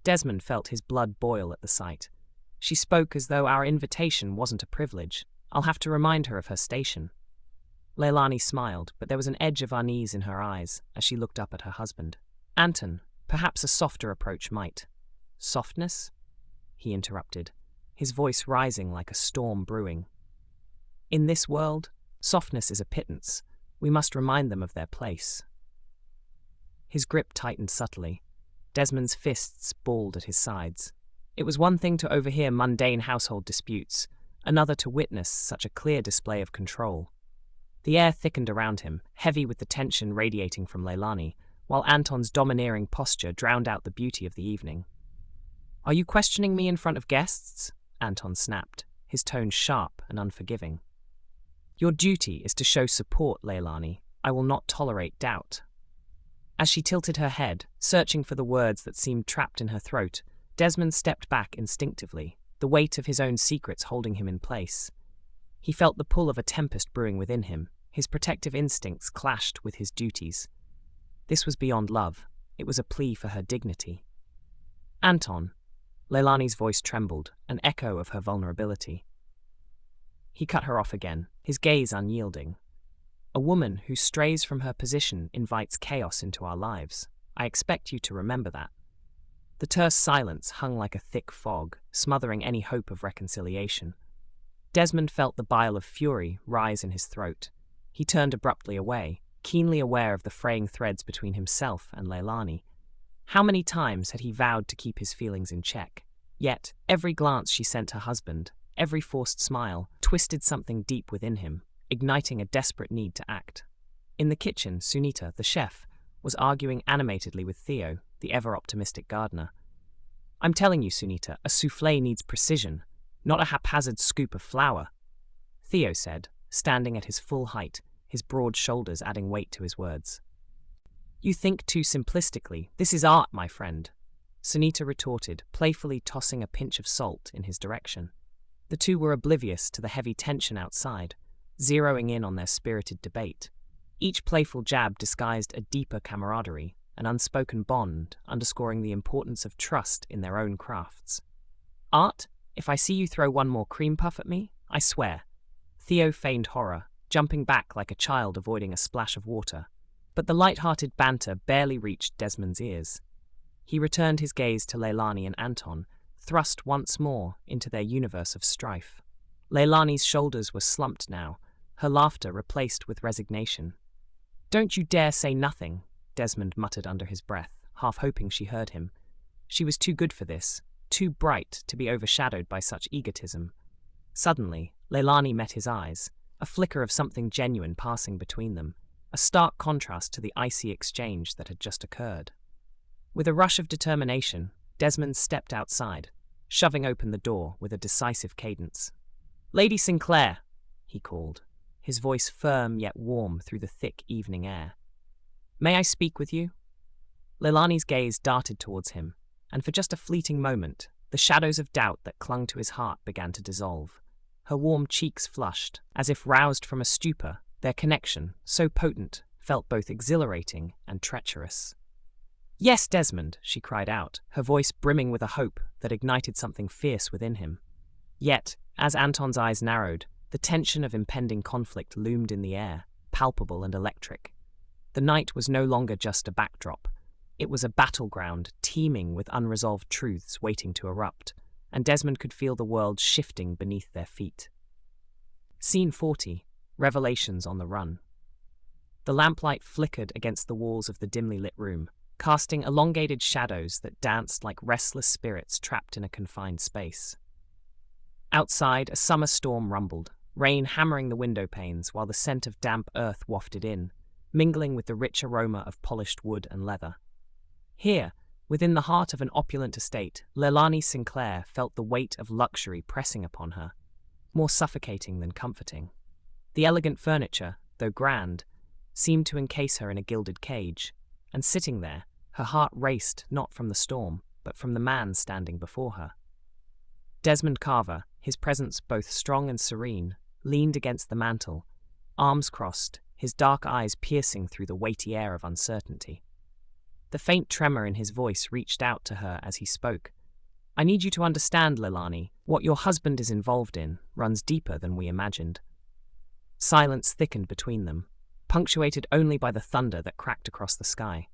Desmond felt his blood boil at the sight. She spoke as though our invitation wasn't a privilege. I'll have to remind her of her station. Laelani smiled, but there was an edge of unease in her eyes as she looked up at her husband. "Anton, perhaps a softer approach might." "Softness?" he interrupted, his voice rising like a storm brewing. "In this world, softness is a pittance. We must remind them of their place." His grip tightened subtly. Desmond's fists balled at his sides. It was one thing to overhear mundane household disputes, another to witness such a clear display of control. The air thickened around him, heavy with the tension radiating from Laelani, while Anton's domineering posture drowned out the beauty of the evening. "Are you questioning me in front of guests?" Anton snapped, his tone sharp and unforgiving. "Your duty is to show support, Laelani. I will not tolerate doubt." As she tilted her head, searching for the words that seemed trapped in her throat, Desmond stepped back instinctively, the weight of his own secrets holding him in place. He felt the pull of a tempest brewing within him. His protective instincts clashed with his duties. This was beyond love. It was a plea for her dignity. "Anton." Laelani's voice trembled, an echo of her vulnerability. He cut her off again, his gaze unyielding. "A woman who strays from her position invites chaos into our lives. I expect you to remember that." The terse silence hung like a thick fog, smothering any hope of reconciliation. Desmond felt the bile of fury rise in his throat. He turned abruptly away, keenly aware of the fraying threads between himself and Laelani. How many times had he vowed to keep his feelings in check? Yet, every glance she sent her husband, every forced smile, twisted something deep within him, igniting a desperate need to act. In the kitchen, Sunita, the chef, was arguing animatedly with Theo, the ever-optimistic gardener. "I'm telling you, Sunita, a soufflé needs precision, not a haphazard scoop of flour," Theo said, standing at his full height, his broad shoulders adding weight to his words. "You think too simplistically. This is art, my friend," Sunita retorted, playfully tossing a pinch of salt in his direction. The two were oblivious to the heavy tension outside, zeroing in on their spirited debate. Each playful jab disguised a deeper camaraderie, an unspoken bond underscoring the importance of trust in their own crafts. "Art? If I see you throw one more cream puff at me, I swear." Theo feigned horror, jumping back like a child avoiding a splash of water. But the light-hearted banter barely reached Desmond's ears. He returned his gaze to Laelani and Anton, thrust once more into their universe of strife. Laelani's shoulders were slumped now, her laughter replaced with resignation. "Don't you dare say nothing," Desmond muttered under his breath, half hoping she heard him. She was too good for this, too bright to be overshadowed by such egotism. Suddenly, Laelani met his eyes, a flicker of something genuine passing between them, a stark contrast to the icy exchange that had just occurred. With a rush of determination, Desmond stepped outside, shoving open the door with a decisive cadence. "Lady Sinclair," he called, his voice firm yet warm through the thick evening air. "May I speak with you?" Laelani's gaze darted towards him, and for just a fleeting moment, the shadows of doubt that clung to his heart began to dissolve. Her warm cheeks flushed, as if roused from a stupor. Their connection, so potent, felt both exhilarating and treacherous. "Yes, Desmond," she cried out, her voice brimming with a hope that ignited something fierce within him. Yet, as Anton's eyes narrowed, the tension of impending conflict loomed in the air, palpable and electric. The night was no longer just a backdrop. It was a battleground teeming with unresolved truths waiting to erupt, and Desmond could feel the world shifting beneath their feet. Scene 40. Revelations on the Run. The lamplight flickered against the walls of the dimly lit room, casting elongated shadows that danced like restless spirits trapped in a confined space. Outside, a summer storm rumbled, rain hammering the window panes while the scent of damp earth wafted in, mingling with the rich aroma of polished wood and leather. Here, within the heart of an opulent estate, Laelani Sinclair felt the weight of luxury pressing upon her, more suffocating than comforting. The elegant furniture, though grand, seemed to encase her in a gilded cage, and sitting there, her heart raced not from the storm, but from the man standing before her. Desmond Carver, his presence both strong and serene, leaned against the mantel, arms crossed, his dark eyes piercing through the weighty air of uncertainty. The faint tremor in his voice reached out to her as he spoke. "I need you to understand, Laelani, what your husband is involved in runs deeper than we imagined." Silence thickened between them, punctuated only by the thunder that cracked across the sky.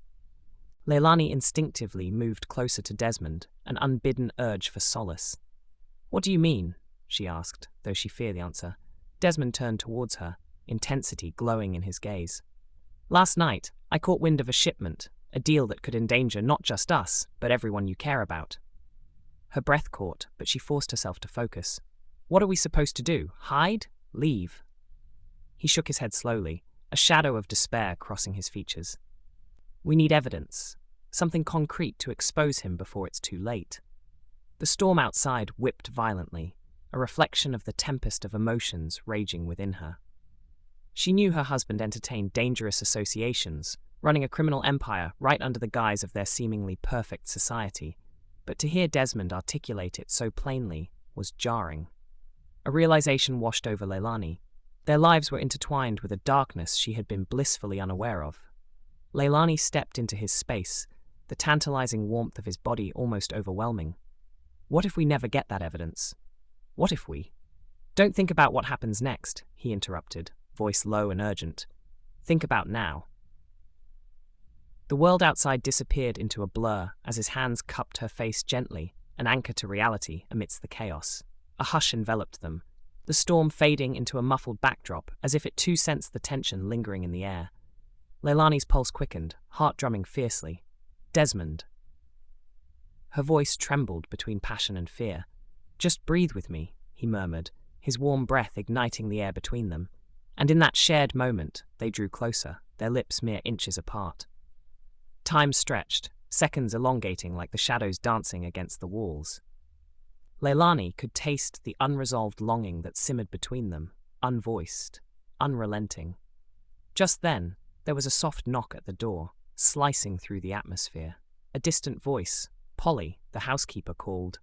Laelani instinctively moved closer to Desmond, an unbidden urge for solace. "What do you mean?" she asked, though she feared the answer. Desmond turned towards her, intensity glowing in his gaze. "Last night, I caught wind of a shipment, a deal that could endanger not just us, but everyone you care about." Her breath caught, but she forced herself to focus. "What are we supposed to do? Hide? Leave?" He shook his head slowly, a shadow of despair crossing his features. "We need evidence, something concrete to expose him before it's too late." The storm outside whipped violently, a reflection of the tempest of emotions raging within her. She knew her husband entertained dangerous associations, running a criminal empire right under the guise of their seemingly perfect society, but to hear Desmond articulate it so plainly was jarring. A realization washed over Laelani. Their lives were intertwined with a darkness she had been blissfully unaware of. Laelani stepped into his space, the tantalizing warmth of his body almost overwhelming. "What if we never get that evidence? What if we—" "Don't think about what happens next," he interrupted, voice low and urgent. "Think about now." The world outside disappeared into a blur as his hands cupped her face gently, an anchor to reality amidst the chaos. A hush enveloped them, the storm fading into a muffled backdrop as if it too sensed the tension lingering in the air. Laelani's pulse quickened, heart drumming fiercely. "Desmond." Her voice trembled between passion and fear. "Just breathe with me," he murmured, his warm breath igniting the air between them. And in that shared moment, they drew closer, their lips mere inches apart. Time stretched, seconds elongating like the shadows dancing against the walls. Laelani could taste the unresolved longing that simmered between them, unvoiced, unrelenting. Just then, there was a soft knock at the door, slicing through the atmosphere. A distant voice, Polly, the housekeeper, called,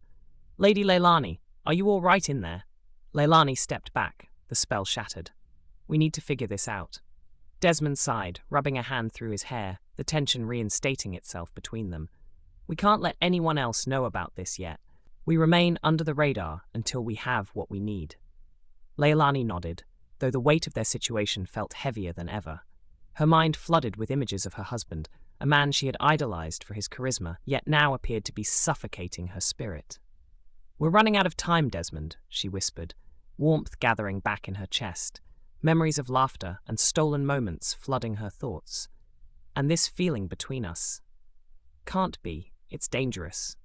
"Lady Laelani, are you all right in there?" Laelani stepped back, the spell shattered. "We need to figure this out." Desmond sighed, rubbing a hand through his hair, the tension reinstating itself between them. "We can't let anyone else know about this yet. We remain under the radar until we have what we need." Laelani nodded, though the weight of their situation felt heavier than ever. Her mind flooded with images of her husband, a man she had idolized for his charisma, yet now appeared to be suffocating her spirit. "We're running out of time, Desmond," she whispered, warmth gathering back in her chest, memories of laughter and stolen moments flooding her thoughts. "And this feeling between us can't be. It's dangerous."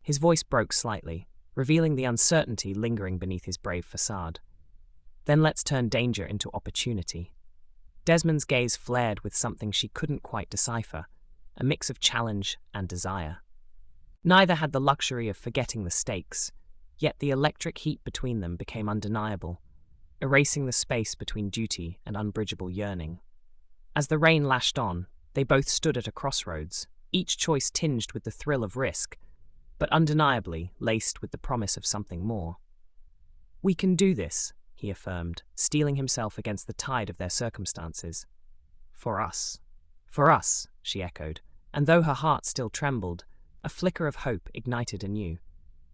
His voice broke slightly, revealing the uncertainty lingering beneath his brave facade. "Then let's turn danger into opportunity." Desmond's gaze flared with something she couldn't quite decipher, a mix of challenge and desire. Neither had the luxury of forgetting the stakes, yet the electric heat between them became undeniable, erasing the space between duty and unbridgeable yearning. As the rain lashed on, they both stood at a crossroads, each choice tinged with the thrill of risk, but undeniably laced with the promise of something more. "We can do this," he affirmed, steeling himself against the tide of their circumstances. "For us." "For us," she echoed, and though her heart still trembled, a flicker of hope ignited anew.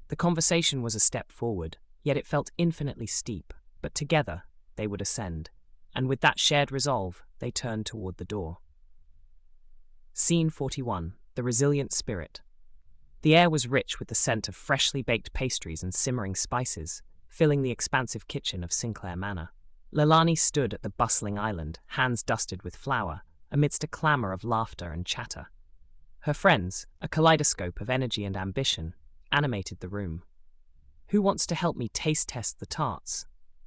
The conversation was a step forward, yet it felt infinitely steep, but together they would ascend, and with that shared resolve, they turned toward the door. Scene 41. The Resilient Spirit. The air was rich with the scent of freshly baked pastries and simmering spices, filling the expansive kitchen of Sinclair Manor. Laelani stood at the bustling island, hands dusted with flour, amidst a clamour of laughter and chatter. Her friends, a kaleidoscope of energy and ambition, animated the room. "Who wants to help me taste test the tarts?"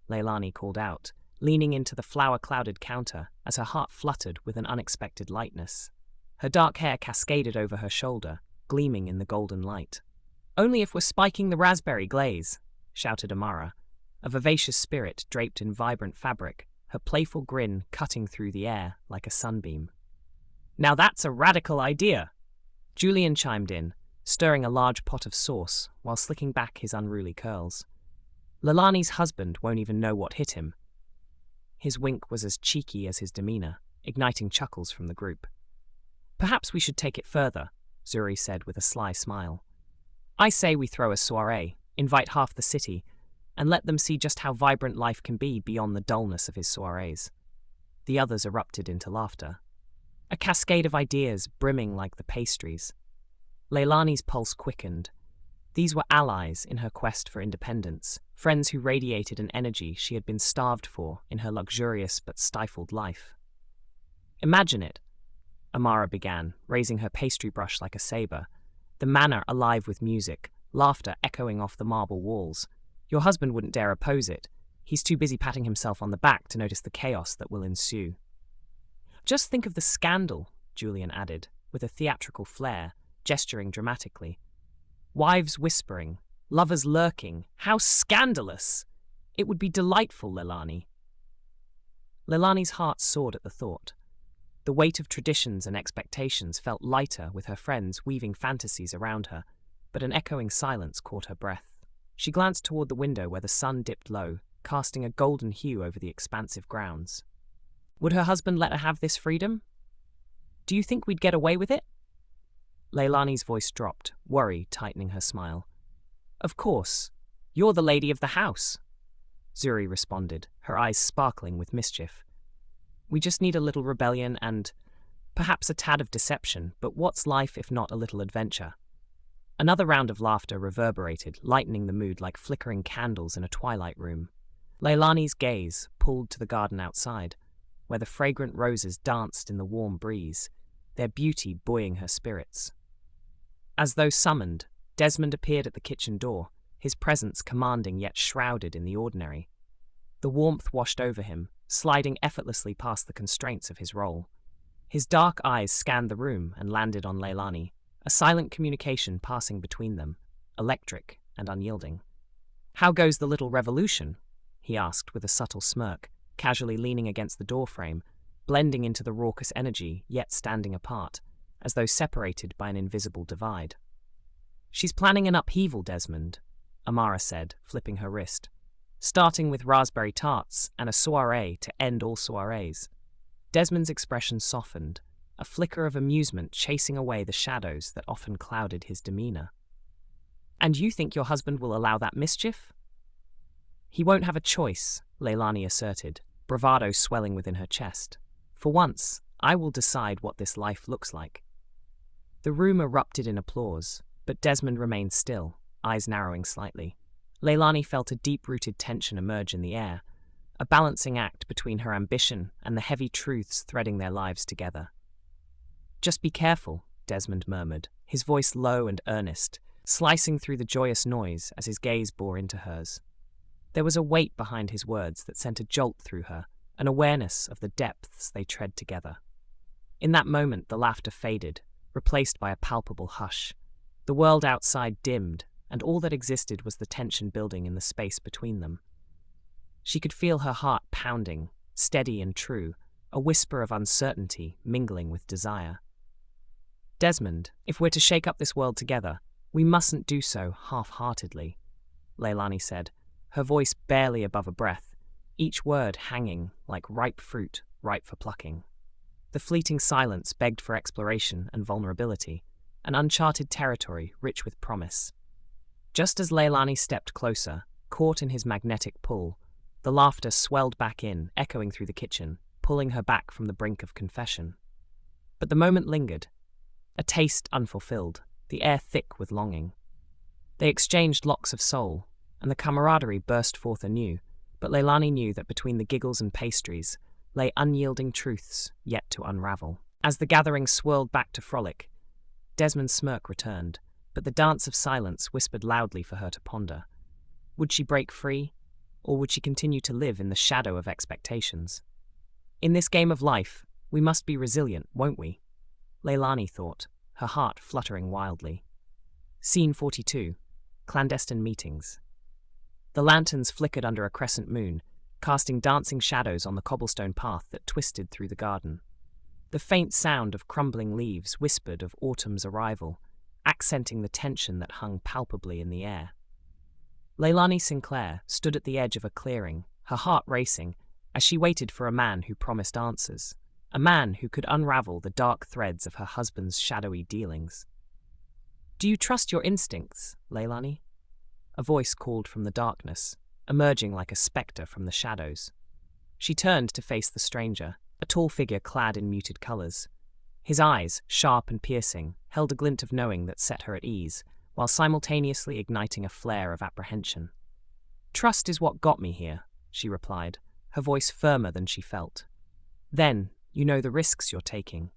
Laelani called out, leaning into the flower-clouded counter as her heart fluttered with an unexpected lightness. Her dark hair cascaded over her shoulder, gleaming in the golden light. "Only if we're spiking the raspberry glaze," shouted Amara, a vivacious spirit draped in vibrant fabric, her playful grin cutting through the air like a sunbeam. "Now that's a radical idea," Julian chimed in, stirring a large pot of sauce while slicking back his unruly curls. Laelani's husband won't even know what hit him. His wink was as cheeky as his demeanor, igniting chuckles from the group. "Perhaps we should take it further," Zuri said with a sly smile. "I say we throw a soiree, invite half the city, and let them see just how vibrant life can be beyond the dullness of his soirees." The others erupted into laughter, a cascade of ideas brimming like the pastries. Laelani's pulse quickened. These were allies in her quest for independence, friends who radiated an energy she had been starved for in her luxurious but stifled life. "Imagine it," Amara began, raising her pastry brush like a saber, the manor alive with music, laughter echoing off the marble walls. "Your husband wouldn't dare oppose it. He's too busy patting himself on the back to notice the chaos that will ensue." "Just think of the scandal," Julian added, with a theatrical flair, gesturing dramatically. "Wives whispering, lovers lurking. How scandalous! It would be delightful, Laelani." Laelani's heart soared at the thought. The weight of traditions and expectations felt lighter with her friends weaving fantasies around her, but an echoing silence caught her breath. She glanced toward the window where the sun dipped low, casting a golden hue over the expansive grounds. Would her husband let her have this freedom? "Do you think we'd get away with it?" Laelani's voice dropped, worry tightening her smile. "Of course. You're the lady of the house," Zuri responded, her eyes sparkling with mischief. "We just need a little rebellion and perhaps a tad of deception, but what's life if not a little adventure?" Another round of laughter reverberated, lightening the mood like flickering candles in a twilight room. Laelani's gaze pulled to the garden outside, where the fragrant roses danced in the warm breeze, their beauty buoying her spirits. As though summoned, Desmond appeared at the kitchen door, his presence commanding yet shrouded in the ordinary. The warmth washed over him, sliding effortlessly past the constraints of his role. His dark eyes scanned the room and landed on Laelani, a silent communication passing between them, electric and unyielding. "How goes the little revolution?" he asked with a subtle smirk, casually leaning against the doorframe, blending into the raucous energy, yet standing apart, as though separated by an invisible divide. "She's planning an upheaval, Desmond," Amara said, flipping her wrist. "Starting with raspberry tarts and a soiree to end all soirees." Desmond's expression softened, a flicker of amusement chasing away the shadows that often clouded his demeanor. "And you think your husband will allow that mischief?" "He won't have a choice," Laelani asserted, bravado swelling within her chest. "For once, I will decide what this life looks like." The room erupted in applause, but Desmond remained still, eyes narrowing slightly. Laelani felt a deep-rooted tension emerge in the air, a balancing act between her ambition and the heavy truths threading their lives together. "Just be careful," Desmond murmured, his voice low and earnest, slicing through the joyous noise as his gaze bore into hers. There was a weight behind his words that sent a jolt through her, an awareness of the depths they tread together. In that moment, the laughter faded, replaced by a palpable hush. The world outside dimmed, and all that existed was the tension building in the space between them. She could feel her heart pounding, steady and true, a whisper of uncertainty mingling with desire. "Desmond, if we're to shake up this world together, we mustn't do so half-heartedly," Laelani said, her voice barely above a breath, each word hanging like ripe fruit ripe for plucking. The fleeting silence begged for exploration and vulnerability, an uncharted territory rich with promise. Just as Laelani stepped closer, caught in his magnetic pull, the laughter swelled back in, echoing through the kitchen, pulling her back from the brink of confession. But the moment lingered, a taste unfulfilled, the air thick with longing. They exchanged locks of soul, and the camaraderie burst forth anew, but Laelani knew that between the giggles and pastries lay unyielding truths yet to unravel. As the gathering swirled back to frolic, Desmond's smirk returned, but the dance of silence whispered loudly for her to ponder. Would she break free, or would she continue to live in the shadow of expectations? In this game of life, we must be resilient, won't we? Laelani thought, her heart fluttering wildly. Scene 42. Clandestine meetings. The lanterns flickered under a crescent moon, casting dancing shadows on the cobblestone path that twisted through the garden. The faint sound of crumbling leaves whispered of autumn's arrival, accenting the tension that hung palpably in the air. Laelani Sinclair stood at the edge of a clearing, her heart racing, as she waited for a man who promised answers, a man who could unravel the dark threads of her husband's shadowy dealings. "Do you trust your instincts, Laelani?" A voice called from the darkness, emerging like a spectre from the shadows. She turned to face the stranger, a tall figure clad in muted colors. His eyes, sharp and piercing, held a glint of knowing that set her at ease, while simultaneously igniting a flare of apprehension. "Trust is what got me here," she replied, her voice firmer than she felt. "Then, you know the risks you're taking,"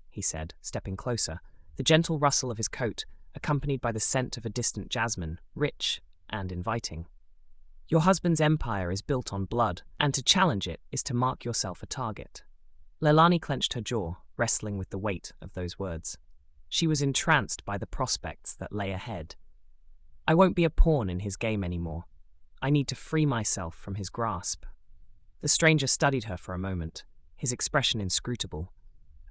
he said, stepping closer, the gentle rustle of his coat accompanied by the scent of a distant jasmine, rich and inviting. "Your husband's empire is built on blood, and to challenge it is to mark yourself a target." Laelani clenched her jaw, wrestling with the weight of those words. She was entranced by the prospects that lay ahead. "I won't be a pawn in his game anymore. I need to free myself from his grasp." The stranger studied her for a moment, his expression inscrutable.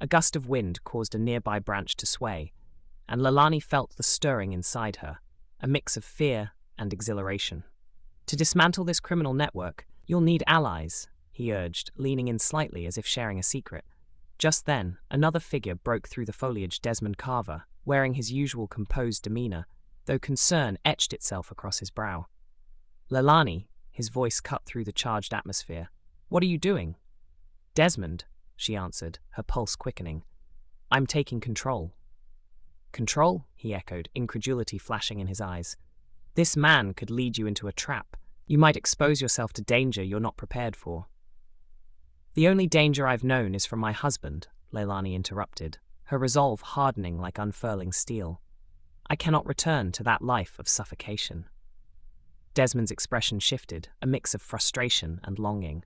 A gust of wind caused a nearby branch to sway, and Laelani felt the stirring inside her, a mix of fear and exhilaration. "To dismantle this criminal network, you'll need allies," he urged, leaning in slightly as if sharing a secret. Just then, another figure broke through the foliage, Desmond Carver, wearing his usual composed demeanor, though concern etched itself across his brow. "Laelani," his voice cut through the charged atmosphere. "What are you doing?" "Desmond," she answered, her pulse quickening. "I'm taking control." "Control?" he echoed, incredulity flashing in his eyes. "This man could lead you into a trap. You might expose yourself to danger you're not prepared for." "The only danger I've known is from my husband," Laelani interrupted, her resolve hardening like unfurling steel. "I cannot return to that life of suffocation." Desmond's expression shifted, a mix of frustration and longing.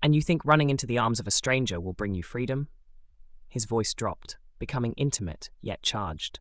"And you think running into the arms of a stranger will bring you freedom?" His voice dropped, becoming intimate yet charged.